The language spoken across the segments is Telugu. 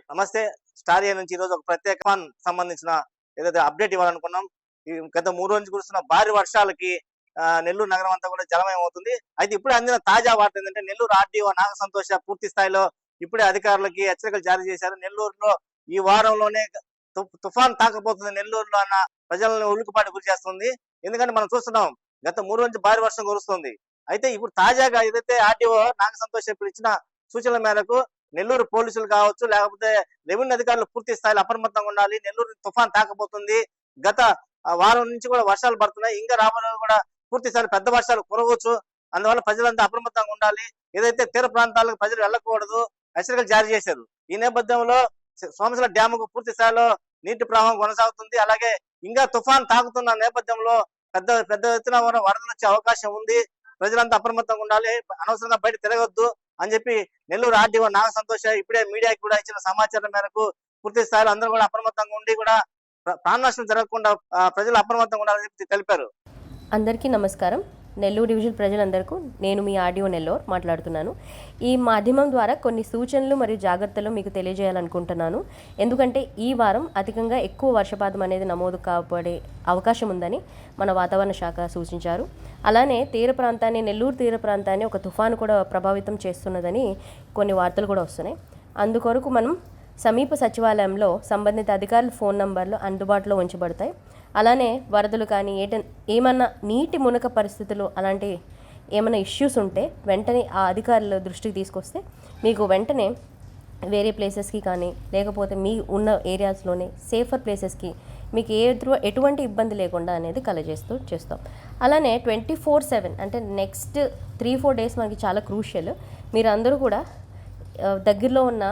నమస్తే. స్టార్ ఏ నుంచి ఈరోజు ఒక ప్రత్యేక సంబంధించిన ఏదైతే అప్డేట్ ఇవ్వాలనుకున్నాం. ఈ గత 3 రోజుల నుంచి కురుస్తున్న భారీ వర్షాలకి నెల్లూరు నగరం అంతా కూడా జలమయం అవుతుంది. అయితే ఇప్పుడే అందిన తాజా వార్త ఏంటంటే నెల్లూరు ఆర్డీఓ నాగ సంతోష పూర్తి స్థాయిలో ఇప్పుడే అధికారులకి హెచ్చరికలు జారీ చేశారు. నెల్లూరులో ఈ వారంలోనే తుఫాన్ తాకపోతుంది నెల్లూరులో అన్న ప్రజలను ఉలికిపాటు గురి చేస్తుంది. ఎందుకంటే మనం చూస్తున్నాం గత 3 రోజుల నుంచి భారీ వర్షం కురుస్తుంది. అయితే ఇప్పుడు తాజాగా ఏదైతే ఆర్డీఓ నాగ సంతోష్ ఇప్పుడు ఇచ్చిన సూచనల మేరకు నెల్లూరు పోలీసులు కావచ్చు, లేకపోతే రెవెన్యూ అధికారులు పూర్తి స్థాయిలో అప్రమత్తంగా ఉండాలి. నెల్లూరు తుఫాన్ తాకపోతుంది. గత వారం నుంచి కూడా వర్షాలు పడుతున్నాయి. ఇంకా రాబోయే కూడా పూర్తి స్థాయిలో పెద్ద వర్షాలు కురవచ్చు. అందువల్ల ప్రజలంతా అప్రమత్తంగా ఉండాలి. ఏదైతే తీర ప్రాంతాలకు ప్రజలు వెళ్ళకూడదు హెచ్చరికలు జారీ చేశారు. ఈ నేపథ్యంలో సోమశిల డ్యాముకు పూర్తి స్థాయిలో నీటి ప్రవాహం కొనసాగుతుంది. అలాగే ఇంకా తుఫాన్ తాకుతున్న నేపథ్యంలో పెద్ద పెద్ద ఎత్తున వరదలు వచ్చే అవకాశం ఉంది. ప్రజలంతా అప్రమత్తంగా ఉండాలి. అనవసరంగా బయట తిరగొద్దు అని చెప్పి నెల్లూరు ఆర్డీఓ నాగ సంతోష ఇప్పుడే మీడియాకి కూడా ఇచ్చిన సమాచారం మేరకు పూర్తి స్థాయిలో అందరూ కూడా అప్రమత్తంగా ఉండి కూడా ప్రాణ నష్టం జరగకుండా ప్రజలు అప్రమత్తంగా ఉండాలని చెప్పి తెలిపారు. అందరికీ నమస్కారం. నెల్లూరు డివిజన్ ప్రజలందరికీ నేను మీ ఆర్డీఓ నెల్లూరు మాట్లాడుతున్నాను. ఈ మాధ్యమం ద్వారా కొన్ని సూచనలు మరియు జాగ్రత్తలు మీకు తెలియజేయాలనుకుంటున్నాను. ఎందుకంటే ఈ వారం అధికంగా ఎక్కువ వర్షపాతం అనేది నమోదు కాబడే అవకాశం ఉందని మన వాతావరణ శాఖ సూచించారు. అలానే నెల్లూరు తీర ప్రాంతాన్ని ఒక తుఫాను కూడా ప్రభావితం చేస్తున్నదని కొన్ని వార్తలు కూడా వస్తున్నాయి. అందుకొరకు మనం సమీప సచివాలయంలో సంబంధిత అధికారుల ఫోన్ నంబర్లు అందుబాటులో ఉంచబడతాయి. అలానే వరదలు కానీ ఏమన్నా నీటి మునక పరిస్థితులు అలాంటి ఏమైనా ఇష్యూస్ ఉంటే వెంటనే ఆ అధికారుల దృష్టికి తీసుకొస్తే మీకు వెంటనే వేరే ప్లేసెస్కి కానీ లేకపోతే మీ ఉన్న ఏరియాస్లోనే సేఫర్ ప్లేసెస్కి మీకు ఎటువంటి ఇబ్బంది లేకుండా అనేది చేస్తాం. అలానే 24/7 అంటే నెక్స్ట్ 3-4 డేస్ మనకి చాలా క్రూషియల్. మీరు అందరూ కూడా దగ్గరలో ఉన్న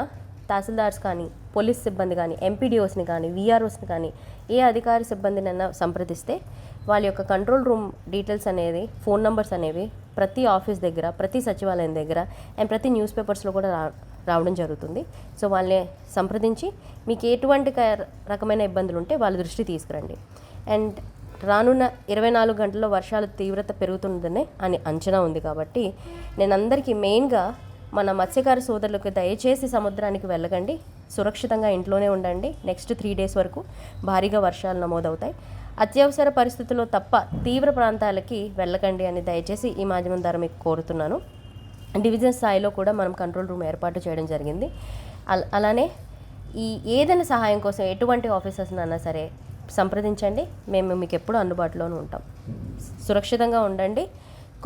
తహసీల్దార్స్ కానీ, పోలీస్ సిబ్బంది కానీ, ఎంపీడీఓస్ని కానీ, వీఆర్ఓస్ని కానీ ఏ అధికార సిబ్బందినైనా సంప్రదిస్తే వాళ్ళ యొక్క కంట్రోల్ రూమ్ డీటెయిల్స్ అనేది, ఫోన్ నెంబర్స్ అనేవి ప్రతి ఆఫీస్ దగ్గర, ప్రతి సచివాలయం దగ్గర అండ్ ప్రతి న్యూస్ పేపర్స్లో కూడా రావడం జరుగుతుంది. సో వాళ్ళని సంప్రదించి మీకు ఎటువంటి రకమైన ఇబ్బందులు ఉంటే వాళ్ళ దృష్టి తీసుకురండి. అండ్ రానున్న 24 గంటల్లో వర్షాల తీవ్రత పెరుగుతుందని అంచనా ఉంది. కాబట్టి నేను అందరికీ మెయిన్గా మన మత్స్యకార సోదరులకు దయచేసి సముద్రానికి వెళ్ళకండి, సురక్షితంగా ఇంట్లోనే ఉండండి. నెక్స్ట్ 3 డేస్ వరకు భారీగా వర్షాలు నమోదవుతాయి. అత్యవసర పరిస్థితుల్లో తప్ప తీవ్ర ప్రాంతాలకి వెళ్ళకండి అని దయచేసి ఈ మాధ్యమం ద్వారా మీకు కోరుతున్నాను. డివిజన్ స్థాయిలో కూడా మనం కంట్రోల్ రూమ్ ఏర్పాటు చేయడం జరిగింది. అలానే ఏదైనా సహాయం కోసం ఎటువంటి ఆఫీసర్స్నైనా సరే సంప్రదించండి. మేము మీకు ఎప్పుడూ అందుబాటులోనే ఉంటాం. సురక్షితంగా ఉండండి.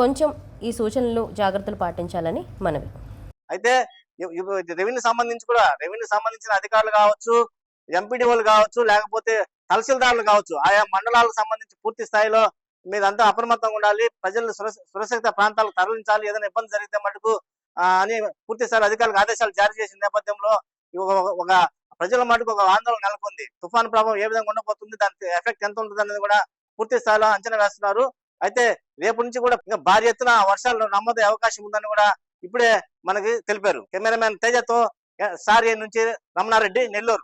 కొంచెం ఈ సూచనలు జాగ్రత్తలు పాటించాలని మనవి. అయితే రెవెన్యూ సంబంధించిన అధికారులు కావచ్చు, ఎంపీడీఓలు కావచ్చు, లేకపోతే తహసీల్దారులు కావచ్చు, ఆయా మండలాలకు సంబంధించి పూర్తి స్థాయిలో మీరంతా అప్రమత్తంగా ఉండాలి. ప్రజలను సురక్షిత ప్రాంతాలకు తరలించాలి. ఏదైనా ఇబ్బంది జరిగితే మటుకు అని పూర్తి స్థాయిలో అధికారులకు ఆదేశాలు జారీ చేసిన నేపథ్యంలో ఒక ప్రజల మటుకు ఒక ఆందోళన నెలకొంది. తుఫాను ప్రభావం ఏ విధంగా ఉండబోతుంది, దాని ఎఫెక్ట్ ఎంత ఉంటుంది అనేది కూడా పూర్తి స్థాయిలో అంచనా వేస్తున్నారు. అయితే రేపు నుంచి కూడా ఇంకా భారీ ఎత్తున వర్షాలు నమోదయ్యే అవకాశం ఉందని కూడా ఇప్పుడే మనకి తెలిపారు. కెమెరామెన్ తేజతో స్టార్ ఏ నుంచి రమణారెడ్డి, నెల్లూరు.